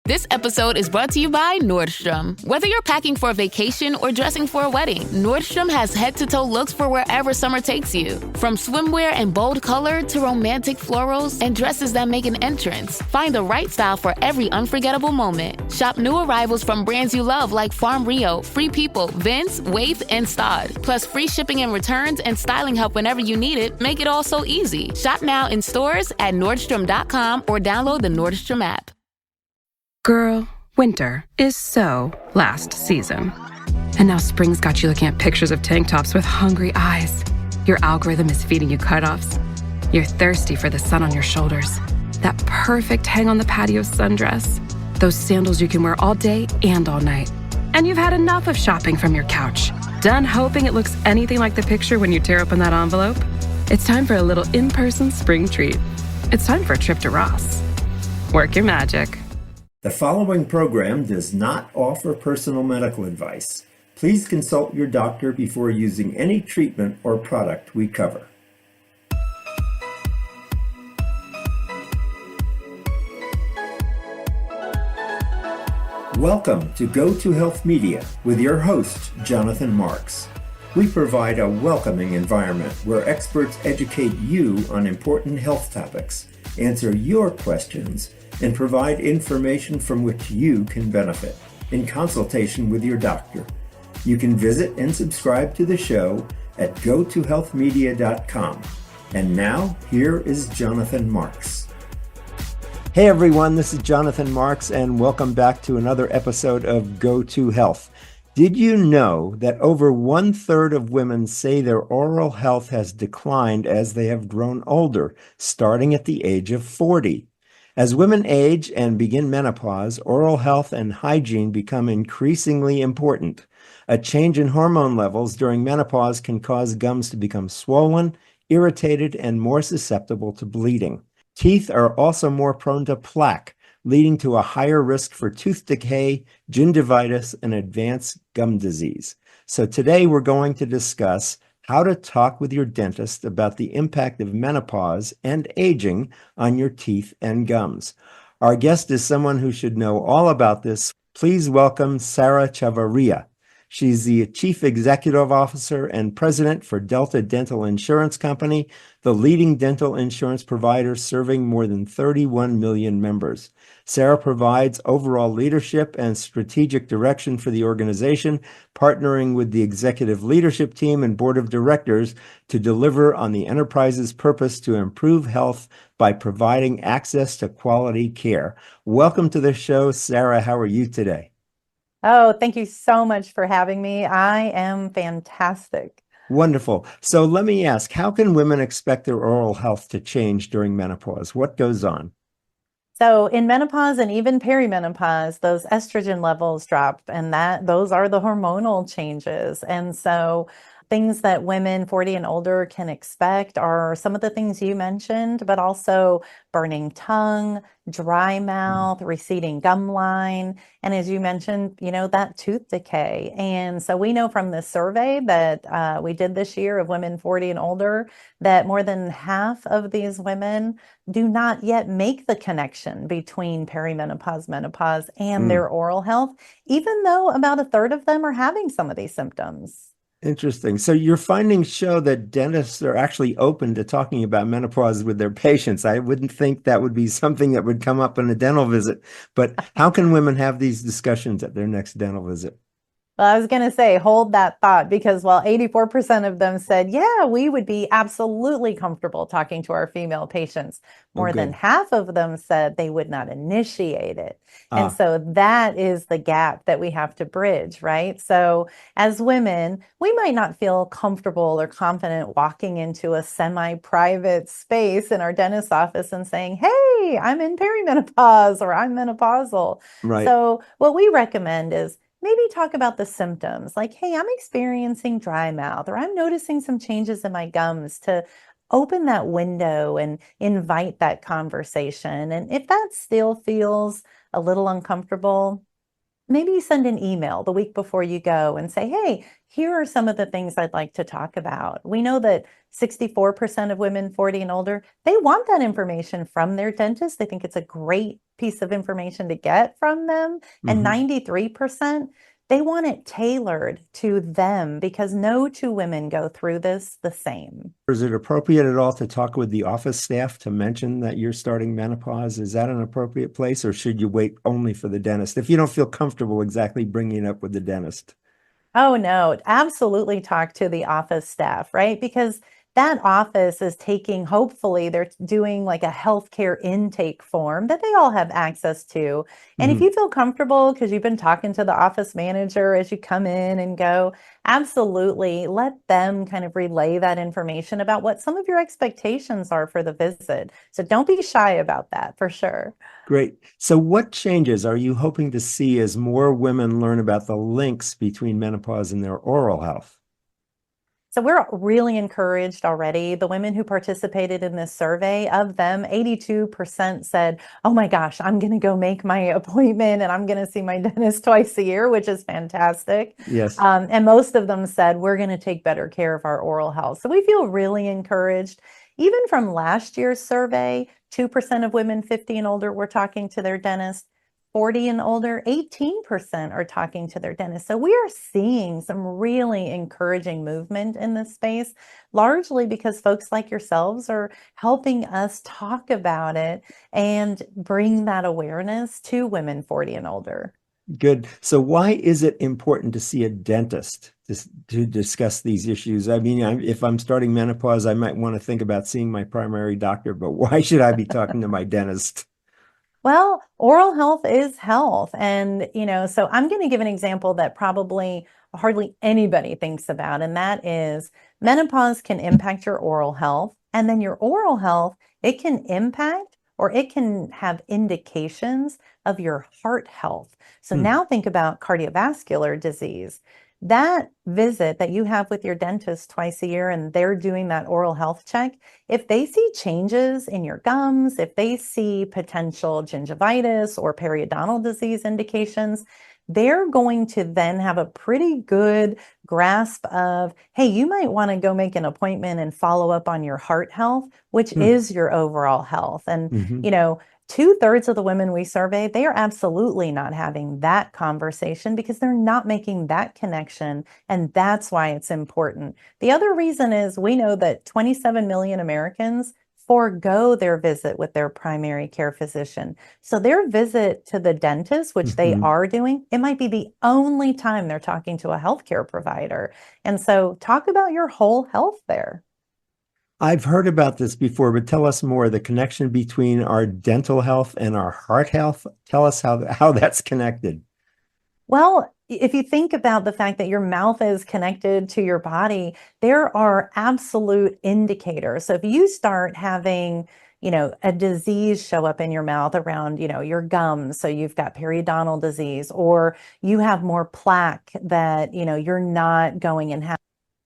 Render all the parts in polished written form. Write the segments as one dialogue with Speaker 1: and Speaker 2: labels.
Speaker 1: This episode is brought to you by Nordstrom. Whether you're packing for a vacation or dressing for a wedding, Nordstrom has head-to-toe looks for wherever summer takes you. From swimwear and bold color to romantic florals and dresses that make an entrance, find the right style for every unforgettable moment. Shop new arrivals from brands you love like Farm Rio, Free People, Vince, Wait, and Stod. Plus free shipping and returns and styling help whenever you need it make it all so easy. Shop now in stores at Nordstrom.com or download the Nordstrom app.
Speaker 2: Girl, winter is so last season. And now spring's got you looking at pictures of tank tops with hungry eyes. Your algorithm is feeding you cutoffs. You're thirsty for the sun on your shoulders. That perfect hang on the patio sundress. Those sandals you can wear all day and all night. And you've had enough of shopping from your couch. Done hoping it looks anything like the picture when you tear open that envelope? It's time for a little in-person spring treat. It's time for a trip to Ross. Work your magic.
Speaker 3: The following program does not offer personal medical advice. Please consult your doctor before using any treatment or product we cover. Welcome to Go to Health Media with your host, Jonathan Marks. We provide a welcoming environment where experts educate you on important health topics, answer your questions, and provide information from which you can benefit in consultation with your doctor. You can visit and subscribe to the show at gotohealthmedia.com. And now, here is Jonathan Marks. Hey everyone, this is Jonathan Marks, and welcome back to another episode of Go to Health. Did you know that over 1/3 of women say their oral health has declined as they have grown older, starting at the age of 40? As women age and begin menopause, oral health and hygiene become increasingly important. A change in hormone levels during menopause can cause gums to become swollen, irritated, and more susceptible to bleeding. Teeth are also more prone to plaque, leading to a higher risk for tooth decay, gingivitis, and advanced gum disease. So today we're going to discuss how to talk with your dentist about the impact of menopause and aging on your teeth and gums. Our guest is someone who should know all about this. Please welcome Sarah Chavarria. She's the Chief Executive Officer and President for Delta Dental Insurance Company, the leading dental insurance provider serving more than 31 million members. Sarah provides overall leadership and strategic direction for the organization, partnering with the executive leadership team and board of directors to deliver on the enterprise's purpose to improve health by providing access to quality care. Welcome to the show, Sarah. How are you today?
Speaker 4: Oh, thank you so much for having me. I am fantastic.
Speaker 3: Wonderful. So let me ask, how can women expect their oral health to change during menopause? What goes on?
Speaker 4: So in menopause and even perimenopause, those estrogen levels drop, and those are the hormonal changes. And so things that women 40 and older can expect are some of the things you mentioned, but also burning tongue, dry mouth, receding gum line, and as you mentioned, that tooth decay. And so we know from the survey that we did this year of women 40 and older that more than half of these women do not yet make the connection between perimenopause, menopause, and their oral health, even though about 1/3 of them are having some of these symptoms.
Speaker 3: Interesting. So your findings show that dentists are actually open to talking about menopause with their patients. I wouldn't think that would be something that would come up in a dental visit, but how can women have these discussions at their next dental visit?
Speaker 4: Well, I was going to say, hold that thought, because while 84% of them said, yeah, we would be absolutely comfortable talking to our female patients, more than half of them said they would not initiate it. And so that is the gap that we have to bridge, right? So as women, we might not feel comfortable or confident walking into a semi-private space in our dentist's office and saying, hey, I'm in perimenopause or I'm menopausal.
Speaker 3: Right.
Speaker 4: So what we recommend is maybe talk about the symptoms, like, hey, I'm experiencing dry mouth, or I'm noticing some changes in my gums, to open that window and invite that conversation. And if that still feels a little uncomfortable, maybe you send an email the week before you go and say, hey, here are some of the things I'd like to talk about. We know that 64% of women 40 and older, they want that information from their dentist. They think it's a great piece of information to get from them. And
Speaker 3: Mm-hmm.
Speaker 4: 93%, they want it tailored to them because no two women go through this the same.
Speaker 3: Is it appropriate at all to talk with the office staff to mention that you're starting menopause? Is that an appropriate place, or should you wait only for the dentist if you don't feel comfortable exactly bringing it up with the dentist?
Speaker 4: Oh, no, absolutely talk to the office staff, right? Because that office is taking, hopefully, they're doing like a healthcare intake form that they all have access to. And if
Speaker 3: Mm-hmm.
Speaker 4: you feel comfortable because you've been talking to the office manager as you come in and go, absolutely let them kind of relay that information about what some of your expectations are for the visit. So don't be shy about that for sure.
Speaker 3: Great. So what changes are you hoping to see as more women learn about the links between menopause and their oral health?
Speaker 4: So we're really encouraged already. The women who participated in this survey, of them, 82% said, oh my gosh, I'm going to go make my appointment and I'm going to see my dentist twice a year, which is fantastic.
Speaker 3: Yes.
Speaker 4: And most of them said, we're going to take better care of our oral health. So we feel really encouraged. Even from last year's survey, 2% of women 50 and older were talking to their dentist. 40 and older, 18% are talking to their dentist. So we are seeing some really encouraging movement in this space, largely because folks like yourselves are helping us talk about it and bring that awareness to women 40 and older.
Speaker 3: Good. So why is it important to see a dentist to discuss these issues? I mean, if I'm starting menopause, I might want to think about seeing my primary doctor, but why should I be talking to my dentist?
Speaker 4: Well, oral health is health. And, so I'm going to give an example that probably hardly anybody thinks about, and that is menopause can impact your oral health. And then your oral health, it can impact or it can have indications of your heart health. So
Speaker 3: Hmm.
Speaker 4: now think about cardiovascular disease. That visit that you have with your dentist twice a year and they're doing that oral health check, if they see changes in your gums, if they see potential gingivitis or periodontal disease indications, they're going to then have a pretty good grasp of, hey, you might want to go make an appointment and follow up on your heart health, which
Speaker 3: Hmm.
Speaker 4: is your overall health. And,
Speaker 3: Mm-hmm.
Speaker 4: 2/3 of the women we survey, they are absolutely not having that conversation because they're not making that connection. And that's why it's important. The other reason is we know that 27 million Americans forego their visit with their primary care physician. So their visit to the dentist, which they
Speaker 3: Mm-hmm.
Speaker 4: are doing, it might be the only time they're talking to a healthcare provider. And so talk about your whole health there.
Speaker 3: I've heard about this before, but tell us more, the connection between our dental health and our heart health. Tell us how that's connected.
Speaker 4: Well, if you think about the fact that your mouth is connected to your body, there are absolute indicators. So if you start having, a disease show up in your mouth around, your gums, so you've got periodontal disease, or you have more plaque that, you're not going and having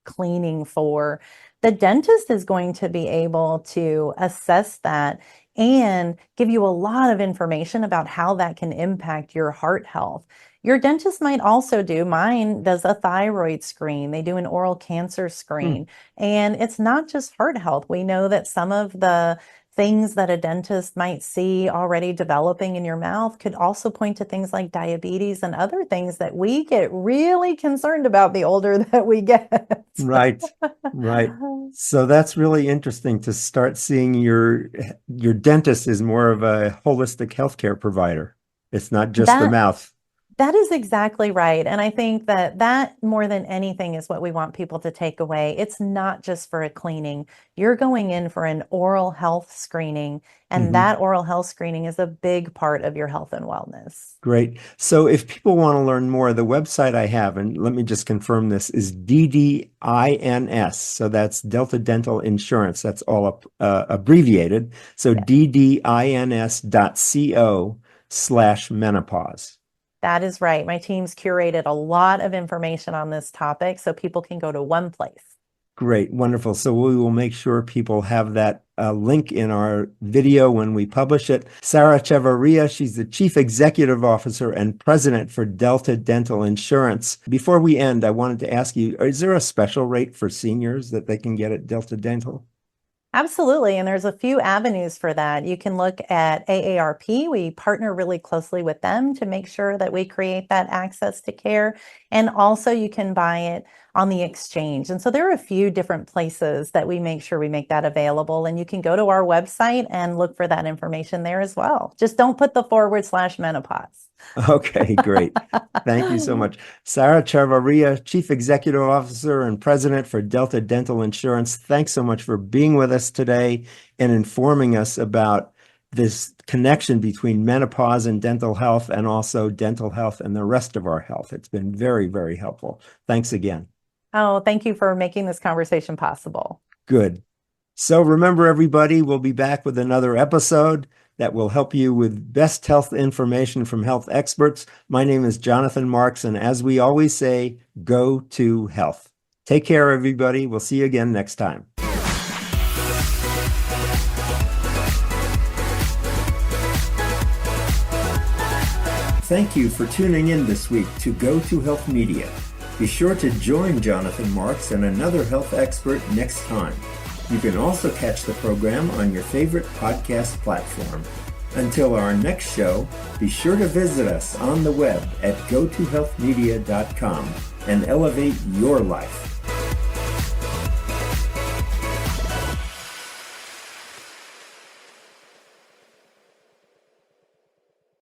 Speaker 4: cleaning for, the dentist is going to be able to assess that and give you a lot of information about how that can impact your heart health. Your dentist might also do, mine does a thyroid screen, they do an oral cancer
Speaker 3: Hmm.
Speaker 4: screen, and it's not just heart health. We know that some of the things that a dentist might see already developing in your mouth could also point to things like diabetes and other things that we get really concerned about the older that we get.
Speaker 3: Right, right. So that's really interesting to start seeing your dentist is more of a holistic healthcare provider. It's not just the
Speaker 4: That
Speaker 3: mouth.
Speaker 4: That is exactly right. And I think that more than anything is what we want people to take away. It's not just for a cleaning. You're going in for an oral health screening, and
Speaker 3: Hmm.
Speaker 4: that oral health screening is a big part of your health and wellness.
Speaker 3: Great. So if people want to learn more, the website I have, and let me just confirm this, is DDINS. So that's Delta Dental Insurance. That's all abbreviated. So
Speaker 4: Yeah,
Speaker 3: ddins.co/menopause.
Speaker 4: that is right. My team's curated a lot of information on this topic so people can go to one place.
Speaker 3: Great, wonderful. So we will make sure people have that a link in our video when we publish it. Sarah Chavarria, she's the Chief Executive Officer and President for Delta Dental Insurance. Before we end, I wanted to ask you, is there a special rate for seniors that they can get at Delta Dental?
Speaker 4: Absolutely. And there's a few avenues for that. You can look at AARP. We partner really closely with them to make sure that we create that access to care. And also you can buy it on the exchange. And so there are a few different places that we make sure we make that available. And you can go to our website and look for that information there as well. Just don't put the /menopause.
Speaker 3: Okay, great. Thank you so much. Sarah Chavarria, Chief Executive Officer and President for Delta Dental Insurance. Thanks so much for being with us today and informing us about this connection between menopause and dental health, and also dental health and the rest of our health. It's been very, very helpful. Thanks again.
Speaker 4: Oh, thank you for making this conversation possible.
Speaker 3: Good. So remember, everybody, we'll be back with another episode that will help you with best health information from health experts. My name is Jonathan Marks, and as we always say, go to health. Take care, everybody. We'll see you again next time. Thank you for tuning in this week to Go to Health Media. Be sure to join Jonathan Marks and another health expert next time. You can also catch the program on your favorite podcast platform. Until our next show, be sure to visit us on the web at gotohealthmedia.com and elevate your life.